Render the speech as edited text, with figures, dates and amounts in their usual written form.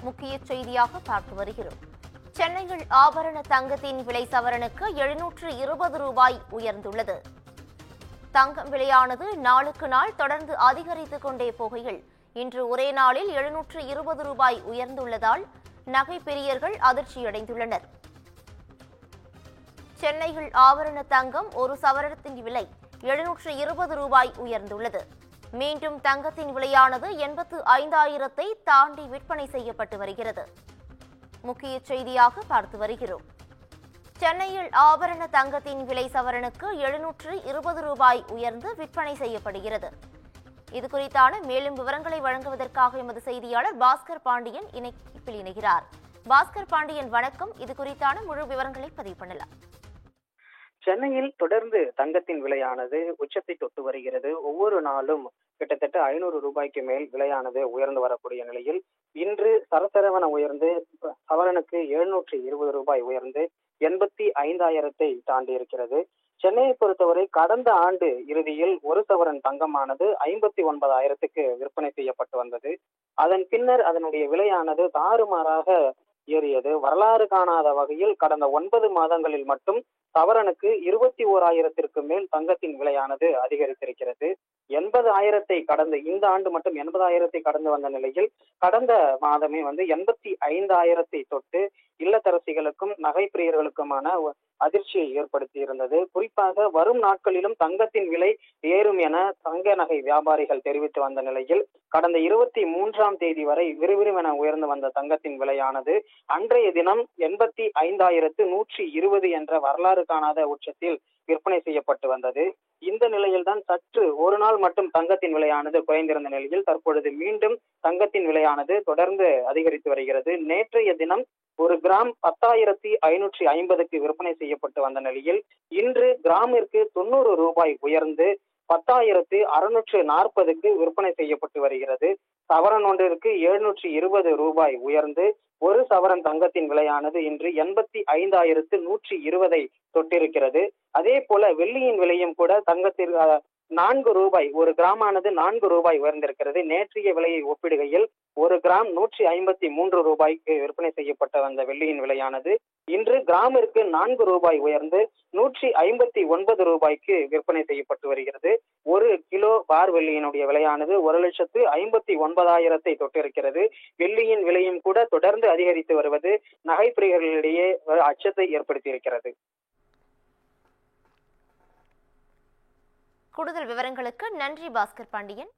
முக்கிய செய்தியாக பார்த்து வருகிறோம். சென்னையில் ஆபரண தங்கத்தின் விலை சவரனுக்கு 720 ரூபாய் உயர்ந்துள்ளது. தங்கம் விலையானது நாளுக்கு நாள் தொடர்ந்து அதிகரித்துக் கொண்டே போகையில் இன்று ஒரே நாளில் 720 ரூபாய் உயர்ந்துள்ளதால் நகை பிரியர்கள் அதிர்ச்சியடைந்துள்ளனர். சென்னையில் ஆபரண தங்கம் ஒரு சவரத்தின் விலை 720 ரூபாய் உயர்ந்துள்ளது. மீண்டும் தங்கத்தின் விலையானது 85,000-ஐ தாண்டி விற்பனை செய்யப்பட்டு வருகிறது. முக்கிய செய்தியாக பார்த்து வருகிறோம். சென்னையில் ஆபரண தங்கத்தின் விலை சவரனுக்கு 720 ரூபாய் உயர்ந்து விற்பனை செய்யப்படுகிறது. இதுகுறித்தான மேலும் விவரங்களை வழங்குவதற்காக எமது செய்தியாளர் பாஸ்கர் பாண்டியன் இணைப்பில் இணைகிறார். பாஸ்கர் பாண்டியன், வணக்கம். இதுகுறித்தான முழு விவரங்களை பதிவு பண்ணலாம். சென்னையில் தொடர்ந்து தங்கத்தின் விலையானது உச்சத்தை தொட்டு வருகிறது. ஒவ்வொரு நாளும் கிட்டத்தட்ட 500 ரூபாய்க்கு மேல் விலையானது உயர்ந்து வரக்கூடிய நிலையில் இன்று சரசரவன உயர்ந்து சவரனுக்கு 720 ரூபாய் உயர்ந்து 85,000-ஐ தாண்டி இருக்கிறது. சென்னையை பொறுத்தவரை கடந்த ஆண்டு இறுதியில் ஒரு சவரன் தங்கமானது 59,000-க்கு விற்பனை செய்யப்பட்டு வந்தது. அதன் பின்னர் அதனுடைய விலையானது தாறுமாறாக ஏறியது. வரலாறு காணாத வகையில் கடந்த 9 மாதங்களில் மட்டும் சவரனுக்கு 21,000-ற்கு மேல் தங்கத்தின் விலையானது அதிகரித்திருக்கிறது. 80,000-ஐ கடந்த இந்த ஆண்டு மட்டும் 80,000-ஐ கடந்து வந்த நிலையில் கடந்த மாதமே 85,000-ஐ தொட்டு இல்லத்தரசிகளுக்கும் நகை பிரியர்களுக்குமான அதிர்ச்சியை ஏற்படுத்தி இருந்தது. குறிப்பாக வரும் நாட்களிலும் தங்கத்தின் விலை ஏறும் என தங்க நகை வியாபாரிகள் தெரிவித்து வந்த நிலையில் கடந்த 23ஆம் தேதி வரை விறுவிறுவென உயர்ந்து வந்த தங்கத்தின் விலையானது அன்றைய தினம் 85,120 என்ற வரலாறு காணாத உச்சத்தில் விற்பனை செய்யப்பட்டு வந்தது. இந்த நிலையில்தான் சற்று ஒரு நாள் மட்டும் தங்கத்தின் விலையானது குறைந்திருந்த நிலையில் தற்பொழுது மீண்டும் தங்கத்தின் விலையானது தொடர்ந்து அதிகரித்து வருகிறது. நேற்றைய தினம் ஒரு கிராம் 10,550-க்கு விற்பனை செய்யப்பட்டு வந்த நிலையில் இன்று கிராமிற்கு 90 ரூபாய் உயர்ந்து 10,640-க்கு விற்பனை செய்யப்பட்டு வருகிறது. சவரன் ஒன்றிற்கு 720 ரூபாய் உயர்ந்து ஒரு சவரன் தங்கத்தின் விலையானது இன்று 85,120-ஐ தொட்டிருக்கிறது. அதே போல வெள்ளியின் விலையும் கூட தங்கத்திற்கு 4 ரூபாய், ஒரு கிராமானது 4 ரூபாய் உயர்ந்திருக்கிறது. நேற்றைய விலையை ஒப்பிடுகையில் ஒரு கிராம் 153 ரூபாய்க்கு விற்பனை செய்யப்பட்ட வந்த வெள்ளியின் விலையானது இன்று கிராமிற்கு 4 ரூபாய் உயர்ந்து 159 ரூபாய்க்கு விற்பனை செய்யப்பட்டு வருகிறது. ஒரு கிலோ பார் வெள்ளியினுடைய விலையானது 1,59,000-ஐ தொட்டிருக்கிறது. வெள்ளியின் விலையும் கூட தொடர்ந்து அதிகரித்து வருவது நகை பிரியர்களிடையே அச்சத்தை ஏற்படுத்தியிருக்கிறது. கூடுதல் விவரங்களுக்கு நன்றி பாஸ்கர் பாண்டியன்.